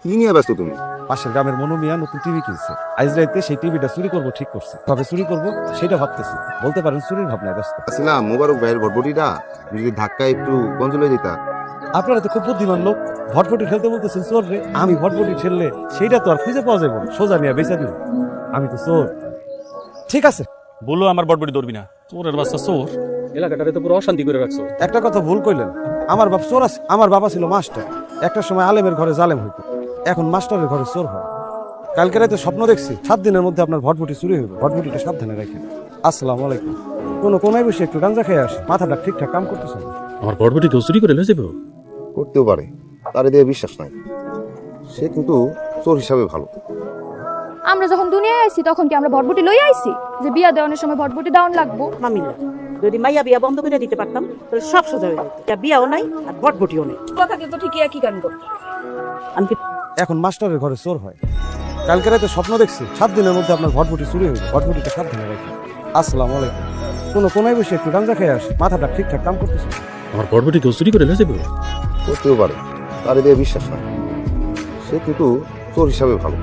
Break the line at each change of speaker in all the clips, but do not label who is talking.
কি নিয়ে ব্যস্ত তুমি?
পাশের গ্রামের মনু মিয়া নতুন টিভি কিনছে। আজ রাইতে সেই টিভিটা চুরি করবো ঠিক করছে। তবে চুরি করবো সেটা ভাবতেছি। বলতে পারেন চুরির ভাবনায় ব্যস্ত।
আসলে মোবারক ভাইয়ের ভটভটিটা যদি ধাক্কা একটু গঞ্জলে দিতা।
আপনারা তো খুব বুদ্ধিমান লোক, ভটভটি খেলতে বলতেছেন চোর রে। আমি ভটভটি খেললে সেইটা তো আর খুঁজে পাওয়া যাবে না, সোজা নিয়ে বেচা দিব। আমি তো চোর। ঠিক আছে,
বলো আমার বটবটি ধরবি না, চোরের বাচ্চা চোর। এলাকাটারে তো পুরো অশান্তি করে রাখছো।
একটা কথা ভুল কইলেন। আমার বাপ চোর আছে। আমার বাবা ছিল মাস্টার। একটা সময় আলেমের ঘরে জালেম হইতো, এখন মাস্টারের ঘরে চোর হয়। কালকে রাতে স্বপ্ন দেখছি 7 দিনের মধ্যে আপনার ভটভটি চুরি হইবে। ভটভটিটা সাবধানে রাখেন। আসসালামু আলাইকুম। কোনায় বসে একটু গাঞ্জা খেয়ে আসে, মাথাটা ঠিকঠাক কাম করতেছে না।
আমার বটবটি কেউ চুরি করে লয়ে যাবো?
করতেও পারে, তার দিয়ে বিশ্বাস নাই। সে কিন্তু চোর হিসাবে ভালো।
আমরা যখন দুনিয়ায় আইছি তখন কি আমরা ভটভটি লই আইছি যে বিয়া দেওয়ানোর সময় ভটভটি দাওন লাগবো?
মামিল্লা, যদি মাইয়া বিয়া বন্ধ করে দিতে পারতাম তাহলে সব সোজা হয়ে যেত। তা বিয়াও নাই আর বটবটিও নেই।
কথা কিন্তু ঠিকই একই গান করতে।
আমি কি
এখন মাস্টারের ঘরে চোর হয়। কালকে রাতে স্বপ্ন দেখছি 7 দিনের মধ্যে আপনার ভটভটি চুরি হইবে। ভটভটিটা সাবধানে রাখেন। আসসালামু আলাইকুম। কোনায় বসে একটু গাঞ্জা খেয়ে আসে, মাথাটা ঠিকঠাক কাম করতেছে না।
আমার বটবটি কেউ চুরি করে লয়ে যাবো?
করতেও পারে, তার দিয়ে বিশ্বাস নাই। সে কিন্তু চোর হিসাবে ভালো।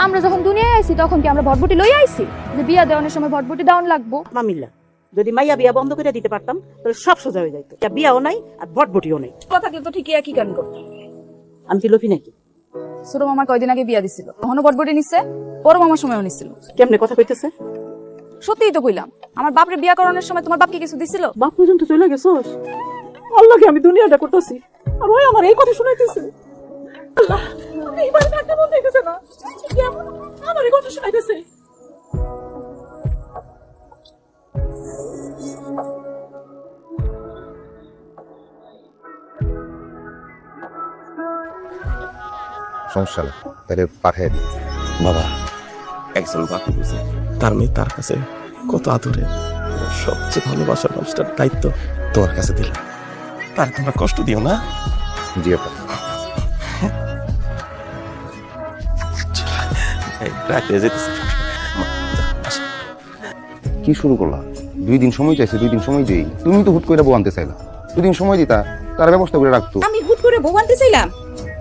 আমরা যখন দুনিয়ায় আইছি তখন কি আমরা ভটভটি লই আইছি যে বিয়া দেওয়ানোর সময় ভটভটি দাওন লাগবো?
মামিল্লা, যদি মাইয়া বিয়া বন্ধ করে দিতে পারতাম তাহলে সব সোজা হয়ে যেত। তা বিয়াও নাই আর বটবটিও নেই।
কথা কিন্তু ঠিকই একই গান করতে।
আমি কি লোভী নাকি?
ছোট মামা কয়দিন আগে বিয়া দিছিল, তখনও ভটভটি নিচ্ছে, বড় মামার সময়ও নিছিল।
কেমনে কথা কইতেছে?
সত্যিই তো কইলাম। আমার বাপরে বিয়া করানোর সময় তোমার বাপ কি কিছু দিছিল?
বাপ পর্যন্ত চলে গেছস। আল্লাহকে আমি দুনিয়াটা করতেছি আর ওই আমার এই কথা শুনাইতেছে। আল্লাহ, এই বাড়ি থাকতে মন চাইতেছে না। কেমন আমার এই কথা শুনাইতেছে?
সমস্যা না, তাহলে পাঠিয়ে দিই।
বাবা, একজন বাকি বুঝে তার মেয়ে তার কাছে কত আদরের, সবচেয়ে ভালোবাসার মানুষটার দায়িত্ব তোমার কাছে দিলাম। তার তোমরা কষ্ট দিও না।
জি আপা।
এই রাতে যেতেছে।
কি শুরু করলা? 2 দিন সময় চাইছে, 2 দিন সময় দেই। তুমি তো হুট করে বউ আনতে চাইলা। 2 দিন সময় দিতা, তার ব্যবস্থা করে রাখতো।
আমি হুট করে বউ আনতে চাইলাম?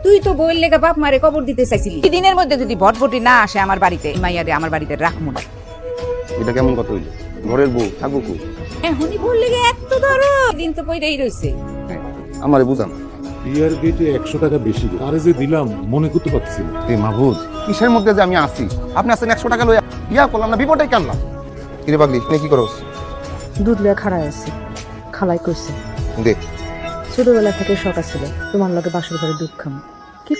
তুই তো বউয়ের লেগা বাপ মারে কবর দিতে চাইছিলি। এই দিনের মধ্যে যদি ভটভটি না আসে আমার বাড়িতে, মাইয়ারে আমার বাড়িতে রাখবো না।
এটা কেমন কথা হইলো? ঘরের বউ থাকবো কো?
এখনই বল লেগে এত ধরো দিন তো পইরাই রইছে।
আমারে বুঝান।
বিয়ার গেটে 100 টাকা বেশি, আরে যে দিলাম মনে করতে পারছি না।
এই মাহবুব, কিসের মধ্যে যে আমি আছি? আপনি আছেন 100 টাকা লইয়া, বিয়া করলাম না, বিপদটাই কাটলাম। কিরে পাগলি, তুই কি করস?
দুধ লিয়া খাড়ায় আছে, খালাই কইছে
দেখ,
ছোটবেলা থেকে শখ ছিল তোমার লগে বাসর ঘরে দুধ খাম।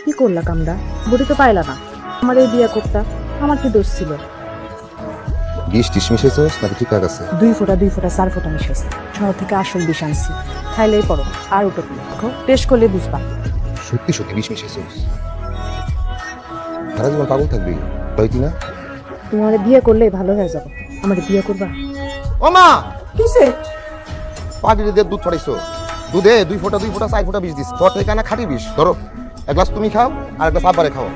কি করলা কামডা? বুড়ি তো পাইলা না। আমার এই বিয়া করতা, আমার কি দোষ ছিল?
20 টিস মিশাইছস নাকি ঠিক আছে?
2 ফোঁটা 4 ফোঁটা মিশাইছে। শহর থেকে আসল বিষ আনছি, খাইলেই পড়ো আর উঠো। টেস্ট করলে বুঝবা।
সত্যি 20 মিশাইছস? সারা জীবন পাগল থাকবি, হইতি না?
তোমার বিয়ে করলেই ভালো হয়ে যাবো। আমার বিয়ে করবা?
ও মা,
কিসে?
পাগলি দিয়ে দুধ ছড়াইছো। দুধে 2 ফোঁটা 4 ফোঁটা বিষ দিস। তোর থেকে না খাঁটি বিষ। ধরো, এক গ্লাস তুমি খাও আর এক গ্লাস আব্বারে খাও।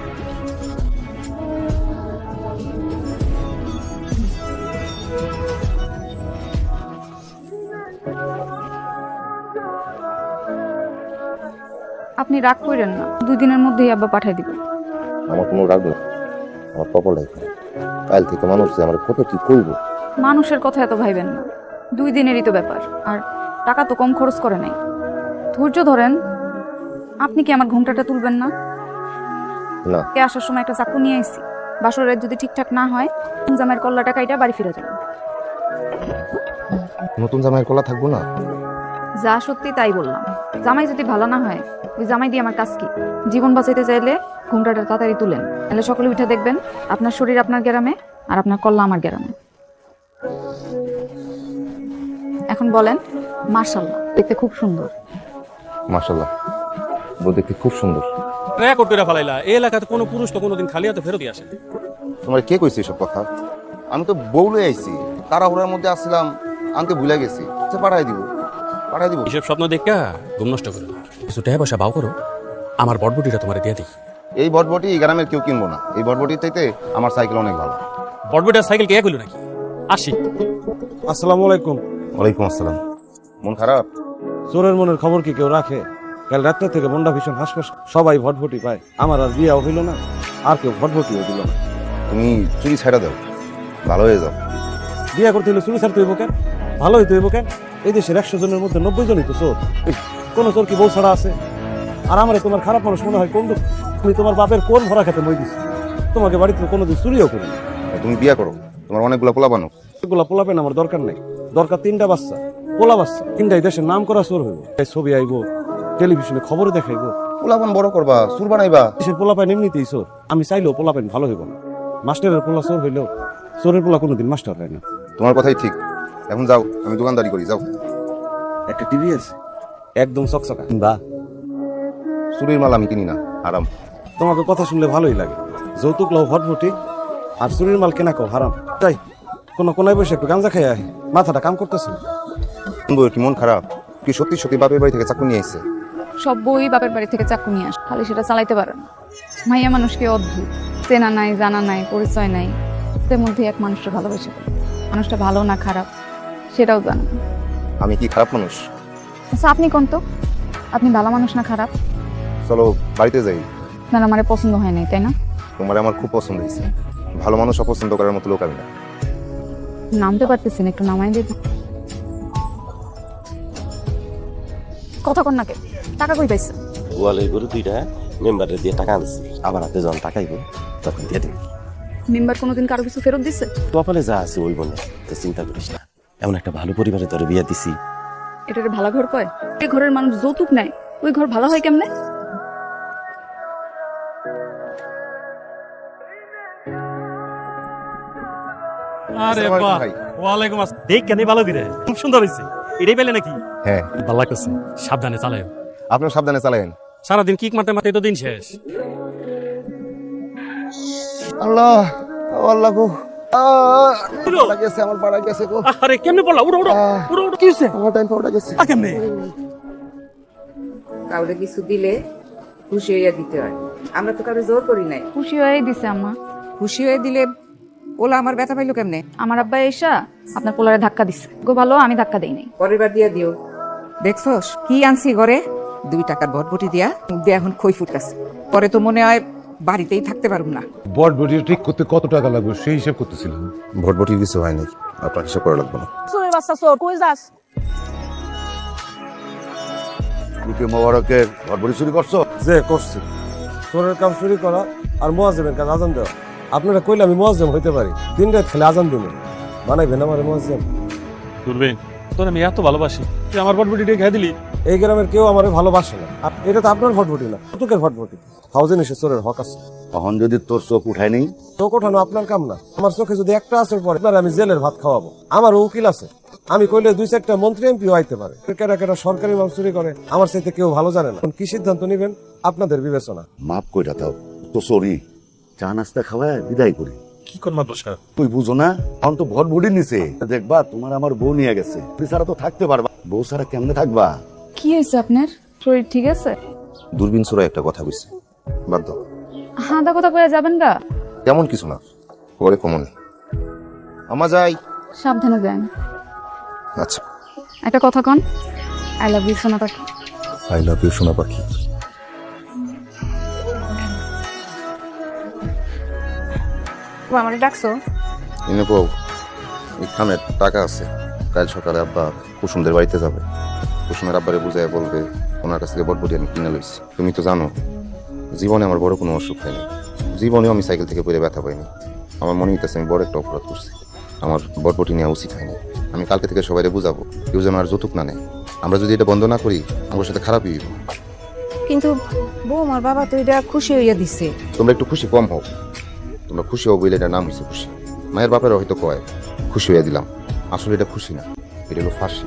আপনি রাগ করেন না, 2 দিনের মধ্যেই আব্বা পাঠাই দিবেন।
আমার কোনো রাগ নেই, আমার কপাল আছে। কাল থেকে মানুষ যে আমার কত কি করবো।
মানুষের কথা এত ভাইবেন না, 2 দিনেরই তো ব্যাপার। আর টাকা তো কম খরচ করে নাই। ধৈর্য ধরেন। আপনি কি আমার ঘোমটাটা তুলবেন না?
না।
কে আসার সময় একটা চাকু নিয়ে আইছি, বাসরের যদি ঠিকঠাক না হয় জামাইয়ের কল্লাটা কাইটা বাড়ি ফিরে যাবেন।
নতুন জামাইয়ের কলা থাকবো না?
যা সত্যি তাই বললাম। জামাই যদি ভালো না হয়, ওই জামাই দিয়ে আমার কাজ কি? জীবন বাঁচাইতে চাইলে ঘোমটাটা তাড়াতাড়ি তুলেন, তাহলে সকলে উঠে দেখবেন আপনার শরীর আপনার গ্রামে আর আপনার কল্লা আমার গ্রামে। এখন বলেন মাশাআল্লাহ, দেখতে খুব সুন্দর।
মাশাআল্লাহ, বউ দেখতে খুব সুন্দর।
রেকর্ড করে ফেলাইলা। এই এলাকাতে কোনো পুরুষ তো কোনোদিন খালি হাতে ফেরত আসে।
তোমার কে কইছে এসব কথা? আমি তো বউ লই আইছি, তাড়াহুড়ার মধ্যে আসছিলাম, আনতে ভুলে গেছি। পাঠাই দিব।
এসব স্বপ্ন দেখা ঘুম নষ্ট করো না। কিছু টাকা পয়সা বাও করো, আমার বটবটিটা তোমার দিয়ে দিই।
এই বটবটি এই গ্রামের কেউ কিনবো না। এই বটবটির চাইতে আমার সাইকেল অনেক ভালো।
বটবটির সাইকেল কে কইলো নাকি? আসি।
আসসালামু আলাইকুম।
ওয়ালাইকুম আসসালাম। মন খারাপ?
চোরের মনের খবর কি কেউ রাখে? কাল রাত্রে থেকে মনটা ভীষণ হাসপাস, সবাই ভটভটি পায়, আমার আর বিয়াও হইল না, আর কেউ ভটভটিও দিল না।
তুমি চুরি ছাড়া দাও, ভালো হয়ে যাও।
বিয়া করতে হলে চুরি ছাড়তে হইব কেন? ভালো হইতে হইব কেন? এই দেশের 100 জনের মধ্যে 90 জনই তো চোর। কোনো চোর কি বউ ছাড়া আছে? আর আমারে তোমার খারাপ মানুষ মনে হয় কোন দুঃখ? তুমি তোমার বাপের কোন ভরা খেতে মই দিচ্ছি? তোমাকে বাড়িতে কোনোদিন চুরিও করি না।
তুমি বিয়া করো, তোমার অনেকগুলো পোলা বানো।
এগুলা পোলাপেন আমার দরকার নেই, দরকার 3টা বাচ্চা, পোলা বাচ্চা। 3টাই দেশের নাম করা চোর হইব, ছবি আইব, টেলিভিশনে খবরে দেখাইব।
পোলাপান বড় করবা, সুর বানাইবা।
দেশের পোলাপাইন এমনিতেই চোর, আমি চাইলেও পোলাপাইন ভালো হইব না। মাস্টারের পোলা চোর হইলেও চোরের পোলা কোনোদিন মাস্টার হয় না।
তোমার কথাই ঠিক। এখন যাও, আমি দোকানদারি করি, যাও।
একটা টিভি আছে একদম চকচকা, বা
চুরির মাল আমি কিনি না, আরাম।
তোমাকে কথা শুনলে ভালোই লাগে। যৌতুক লও ভটভটি, আর চুরির মাল কেনা কেউ হারাম। তাই কোনায় বসে একটু গাঁজা খাই আয়, মাথাটা কাম করতেছে।
বউয়ের কি মন খারাপ? কি সত্যি সত্যি বাপের বাড়ি থেকে চাকু নিয়ে এসছে?
সব বই বাপের বাড়ি থেকে চাকু নিয়ে আসে, খালি সেটা চালাইতে পারে না। মাইয়া মানুষকে অদ্ভুত, চেনা নাই, জানা নাই, পরিচয় নাই, তার মধ্যে এক মানুষটা ভালোবেসে ফেলে। মানুষটা ভালো না খারাপ সেটাও জানা না।
আমি কি খারাপ মানুষ?
আচ্ছা আপনি কোন তো, আপনি ভালো মানুষ না খারাপ?
চলো বাড়িতে যাই।
আপনার আমার পছন্দ হয় নাই, তাই না?
তোমার আমার খুব পছন্দ হয়েছে। ভালো মানুষ অপছন্দ করার মতো লোক আমি না।
নামতে পারতেছেন, একটু নামাই দিন। কথা কন নাকে, টাকা কই পাইছে?
ওয়ালে গরু 2টা মেম্বারে দিয়ে টাকা আনছি, আবার হাতে যখন টাকাইব তখন দিয়ে দিবি।
মেম্বার কোনোদিন কারো কিছু ফেরত দিছে?
কপালে যা আছে ওই বলে, তো চিন্তা করিস না। এমন একটা ভালো পরিবারে তোরে বিয়া দিছি।
এটারে ভালো ঘর কয়? এই ঘরের মানুষ যৌতুক নেয়, ওই ঘর ভালো হয় কেমনে?
আরে
আসসালামু
বাহ,
আলাইকুম ভাই।
ওয়ালাইকুম আসসালাম। দেখ কেন ভালো করে, খুব সুন্দর হয়েছে। এটাই পেলে নাকি?
হ্যাঁ,
ভালো লাগতেছে। সাবধানে চালায়,
আপনিও সাবধানে চালায়েন।
সারাদিন কিক মারতে মারতে তো দিন শেষ।
আল্লাহ, আল্লাহ গো, পাড়া গেছে, আমার পাড়া গেছে গো।
আরে কেমনে পড়লা? উড়ো উড়ো উড়ো উড়ো, কি হয়েছে?
আমার টাইম পাউডার গেছে।
কেমনে?
কাউরে কিছু দিলে খুশি হইয়া দিতে হয়। আমরা তো কারো জোর করি নাই।
খুশি হয়েই দিছে আম্মা।
খুশি হয়ে দিলে ওলা আমার ব্যথা পাইলো কেমনে?
আমার আব্বা এসা আপনার পোলারে ধাক্কা দিচ্ছে। গো ভালো, আমি ধাক্কা দেই নাই।
পরের বার দিয়া দিও। দেখছস কি আনছি ঘরে? 2 টাকার ভটভটি দিয়া মুখ দিয়ে এখন খই ফুটকাছে। পরে তো মনে হয় বাড়িতেই থাকতে পারুম না।
বটবটি ঠিক করতে কত টাকা লাগবে সেই হিসাব করতেছিলাম।
ভটভটি কিছু হয় নাই, আপনার হিসাব করা লাগবে না।
চোরের বাচ্চা চোর, কই যাস?
মুখে মোবারকের ভটভটি চুরি করছো?
যে করছি চোরের কাম চুরি করা আর মুয়াজ্জিমের কাজ আজান দেওয়া। আপনারা কইলে আমি মুয়াজ্জিম হইতে পারি, দিন রাত খেলে আজান দিবেন, বানাইবেন আমার মুয়াজ্জিম।
করবে তোর আমি এত ভালোবাসি, তুই আমার বটবটিটা খেয়ে দিলি।
এই গ্রামের কেউ আমার ভালোবাসে না। এটা তো আপনার ভটভটি না, কতকের ভটভটি। হাউজেন এসে চোরের হক আছে।
তখন যদি তোর চোখ উঠায় নেই,
চোখ ওঠানো আপনার কাম না। আমার চোখে যদি একটা আসর পরে আপনার আমি জেলের ভাত খাওয়াবো। আমার উকিল আছে, আমি কইলে 2-4টা মন্ত্রী এমপিও আইতে পারে। কেরা কেরা সরকারি মাল চুরি করে আমার চাইতে কেউ ভালো জানে না। কি সিদ্ধান্ত নিবেন আপনাদের বিবেচনা।
মাফ কইরা দাও তো, সরি। চা নাস্তা খাওয়ায় বিদায় করি।
কি করমা দোষা?
তুই বুঝো না, এখন তো ভট বুড়ি নিছে। দেখবা তোমার আমার বউ নিয়ে গেছে, তুই ছাড়া তো থাকতে পারবা, বউ ছাড়া কেমনে থাকবা?
কি হয়েছে আপনার? শরীর ঠিক আছে?
দূরবীন ছোড়া একটা কথা কইছে, বাদ দাও।
হাঁদা কথা কয়ে যাবেন গা?
তেমন কিছু না, পরে কমন। আমা যাই।
সাবধানে যান।
আচ্ছা।
একটা কথা কন, আই লাভ ইউ সোনা পাখি।
আই লাভ ইউ সোনা পাখি।
আমারে ডাকছো?
এনে বউ, এখানে টাকা আছে। কাল সকালে আব্বা কুসুমদের বাড়িতে যাবে। কুসুমের আব্বারে বুঝাইয়া বলবে ওনার কাছ থেকে বটবটি আমি কিনে লইছি। তুমি তো জানো জীবনে আমার বড় কোনো অসুখ হয়নি, জীবনেও আমি সাইকেল থেকে পড়ে ব্যথা পাইনি। আমার মনে হইতেছে আমি বড় একটা অপরাধ করছি, আমার বটবটি নেওয়া উচিত হয়নি। আমি কালকে থেকে সবাইকে বুঝাবো কেউ যেন আর যৌতুক না নেয়। আমরা যদি এটা বন্ধ না করি আমার সাথে খারাপই হইব।
কিন্তু বৌমার বাবা তো এটা খুশি হইয়া দিছে।
তোমরা একটু খুশি কম হোক, তোমরা খুশি হও বলে এটার নাম হয়েছে খুশি। মায়ের বাপেরা হয়তো কয় খুশি হইয়া দিলাম, আসলে এটা খুশি না, এটা হলো ফাঁসি।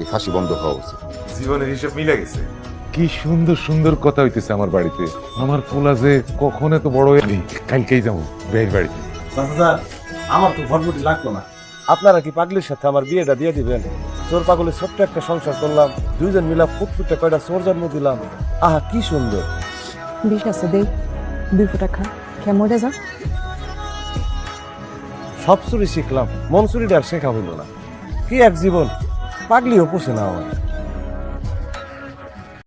এই ফাঁসি বন্ধ হওয়া উচিত।
জীবনের হিসাব মিলে গেছে। কি সুন্দর সুন্দর কথা হইতেছে আমার বাড়িতে। আমার পোলা যে কখন এত বড় হয়ে কালকেই যাবো বের বাড়িতে।
আমার তো ভটভটি লাগতো না। আপনারা কি পাগলির সাথে আমার বিয়েটা দিয়ে দিবেন? চোর পাগলের ছোট্ট একটা সংসার করলাম, 2 জন মিলা ফুটফুটে কয়টা চোর জন্ম দিলাম। আহা কি সুন্দর।
বিষ আছে দেই, 2 ফোঁটা খা, খেয়ে মরে যা।
সব চুরি শিখলাম, মন চুরিটা আর শেখা হইল না। কি এক জীবন, পাগলিও পোষে না আমার।